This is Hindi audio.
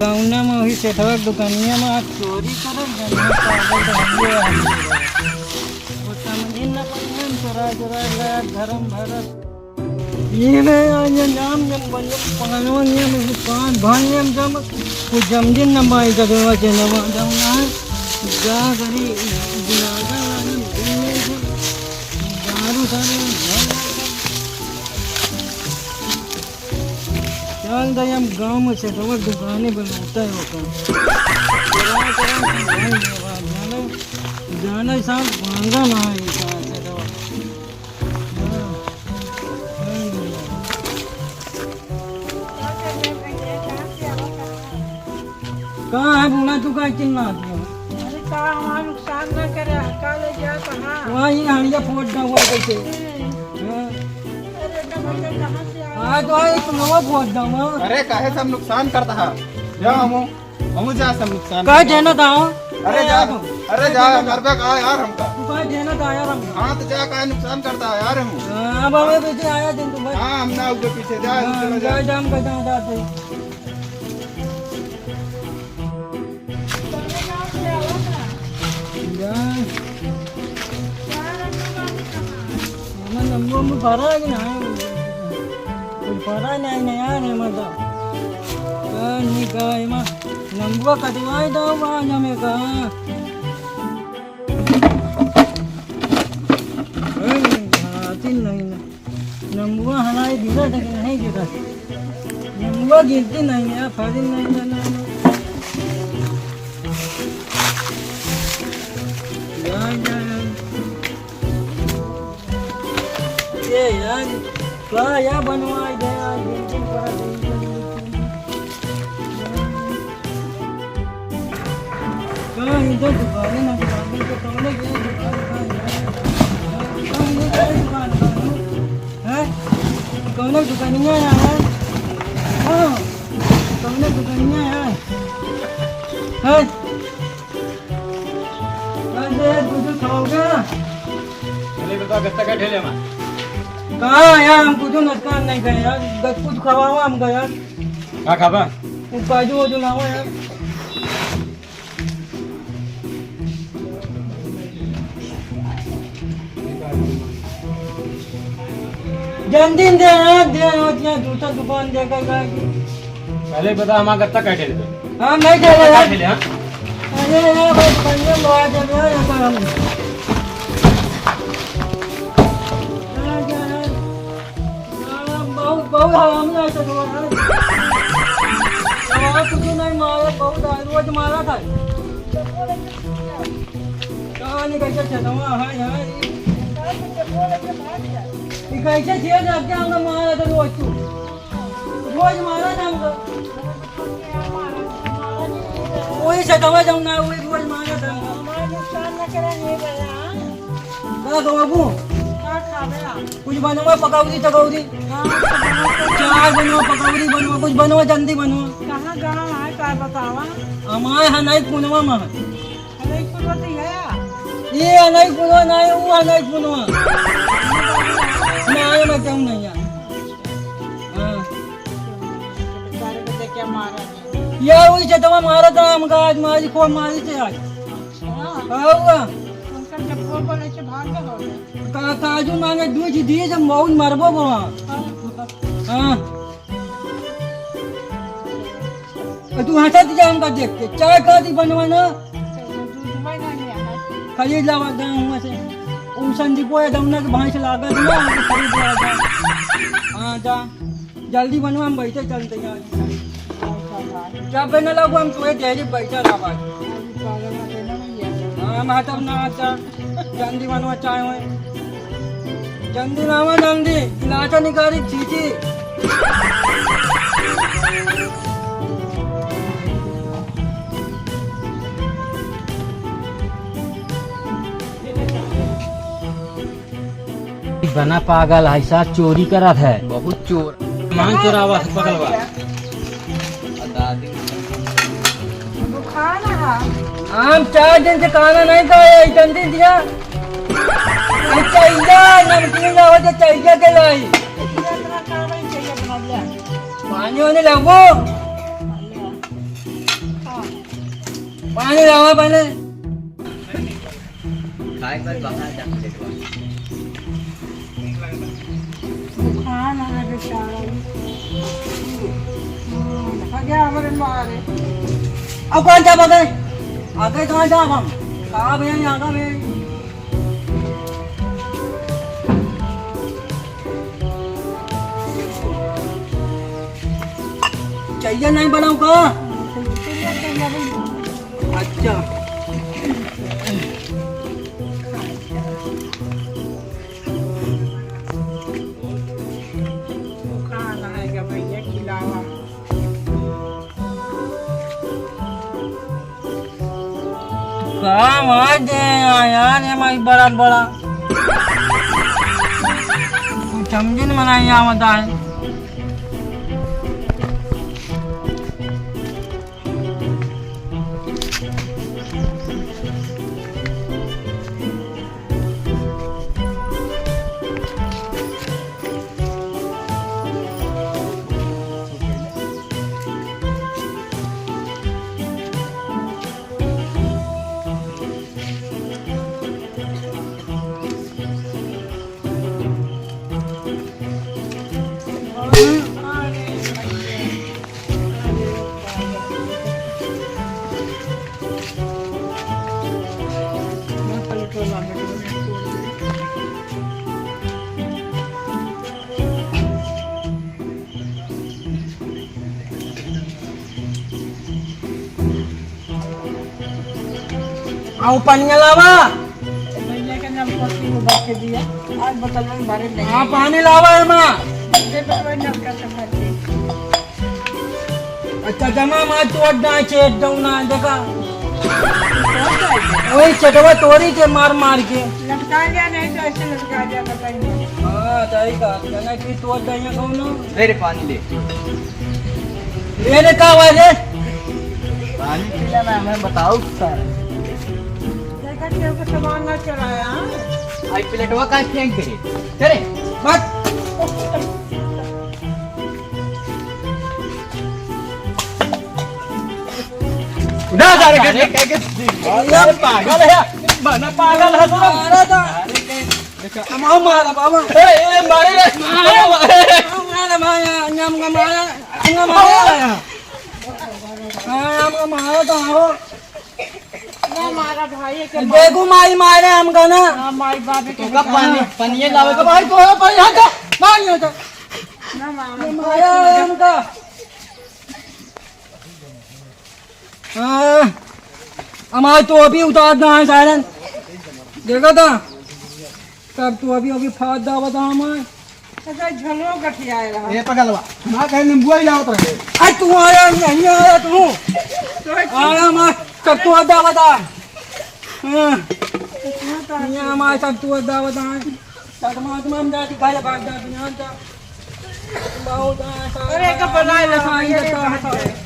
गाँव में वही सेठवा दुकानिया में आप चोरी करब जन्म पागल तो समझी न पड़े चोरा चोरा गया घरम भरत ये में नाम जम बन पानो नियम पान भान नियम जम कुछ जमदिन न माई का देवा चेनवा जमना जा करी दिनागा लागन दारू सारे चल दे हम गाँव में से तो दुकानें बनाता है वो जाना साहब महंगा ना है से तो कहाँ है बोला तू का चिल्ला अरे कहाँ वहाँ नुकसान न करे काले जा कहाँ वहाँ ही हड़िया फोड़ ना हुआ कैसे अरे डबल कहाँ से हाँ तो एक नवा फोड़ दूँगा अरे काहे सब नुकसान करता है जा हम जा सब नुकसान कहाँ देना था अरे जा घर पे कहा यार हमका तू कहाँ देना था यार हम हाँ तो जा काहे नुकसान करता है यार हम अब हमें पीछे आया दिन तुम हाँ हम ना उनके पीछे जा चलो जा जाम का जाते नंबर में भरा है कि नहीं भरा नहीं नहीं यार है मतलब नहीं कहा है माँ नंबर कटवाई दो वहाँ जमे कहा नहीं नंबर हमारे गिरा था कि नहीं गिरा नंबर गिरती नहीं है फरी नहीं जाना ये यार क्या यार बनवाई दे यार बिल्डिंग पर कहाँ इधर दुकान ना दुकान के सामने की दुकान है कौन दुकानिया है हाँ कौन दुकानिया है अरे तुझे खाओगे चले बता गत्ता का ठेले में कहाँ यार हम कुछ नुकसान नहीं करे यार कुछ खवाओ हमको यार क्या खाबा काजू वाजू लाओ यार जन्मदिन दे यार दे यहाँ दूसरा दुकान देकर पहले बता हमारा गत्ता का ठेले पे हाँ नहीं ठेले यार ठेले हाँ अरे यार भाई दुकानिया लगा दे यार यहाँ पर हम बहुत हराम है ऐसा तो यार तुझे नहीं मारा बहुत रोज मारा था कहाँ नहीं कैसे चला हाँ यार ये कैसे चेयर रख के हमने मारा था रोज मारा था हमको वही से दवा जाऊंगा वही रोज मारा था हमारा नुकसान न करे नहीं भैया क्या कहो बाबू क्या खावे कुछ बनवा पकौड़ी चकौड़ी चाय बनवा पकौड़ी बनवा कुछ बनवा जल्दी बनवा कहाँ गाँव है क्या बतावा हमारे हनाई पुनवा में अरे कुछ होती है ये हनाई पुनवा नहीं वो हनाई पुनवा मैं मैं क्यों नहीं यार हाँ बेचारे को देख के मारा यार वही चटवा मारा था हमका आज मारी को मारी थे आज हाँ हुआ उनका चप्पल को लेके भाग गए हो गए काजू मांगे दूध दिए जब बहुत मरबो बोला हाँ तू हंसा दिया हमका देख के चाय का दी बनवाना खरीद लावा गाँव से संदीप दमना के भाई से लागत ना खरीद लावा हाँ जा जल्दी बनवा हम बैठे चलते यार क्या बना लगो हम तुम्हें डेरी बैठा लावा हाँ मतलब ना आता जल्दी बनवा चाय हुए जल्दी लावा जल्दी लाचा निकाली चीची बना पागल ऐसा चोरी करत है बहुत चोर मांग चोरावा से पकड़वा खाना हम 4 दिन से खाना नहीं खाए जल्दी दिया चाहिए नमकीन लाओ तो चाहिए के लाई इतना खाना ही चाहिए बना लिया पानी होने लगो पानी लावा पहले खाना है बेचारा गया हमारे मारे अब कौन जा बगे आगे कहाँ जा हम कहाँ भैया आगा में चाहिए नहीं बनाऊ का अच्छा खाना है क्या भैया खिलावा काम आज दे यार ये मैं बड़ा बड़ा समझिन मनाई आवता है आओ पानी लावा भैया के नाम पत्ती को बात के दिया आज बतल में भरे नहीं हाँ पानी लावा है माँ दे बतवा नल का सब दे अच्छा जमा माँ तोड़ ना चेट दऊ ना देखा वही चटवा तोड़ी के मार मार के लटका लिया नहीं तो ऐसे लटका दिया बताइए हाँ सही कहा कहना कि तोड़ देंगे कौन ले रे पानी ले मेरे का वाले पानी पीला ना मैं बताओ सर देखा तेरे को सामान ना चढ़ाया आई प्लेटवा का फेंक दे चले मत ना जा रे के पागल है बना पागल है तू मारा था हम मारा बाबा ए मारे रे मारा माया अंगम का मारा अंगम मारा हम मारा तो हो ना मारा भाई के देखो माई मारे हमका ना ना माई बाबे के का पानी पानी लावे तो भाई को पर यहाँ का मारियो तो ना मारा मारा हमका हाँ हमारे तो अभी उतारना है सायरन देखा था तब तो अभी फाड़ दा बता हमारे ऐसा झलो गठिया रहा ए पगलवा ना कहीं नींबू ही लावत रहे आज तू आया नहीं आया तू आया मार तब तू अड्डा बता हाँ ये हमारे तब तू अड्डा बता तब हम जाती खाए भाग जाती यहाँ जा बहुत अरे का बनाए लगा ये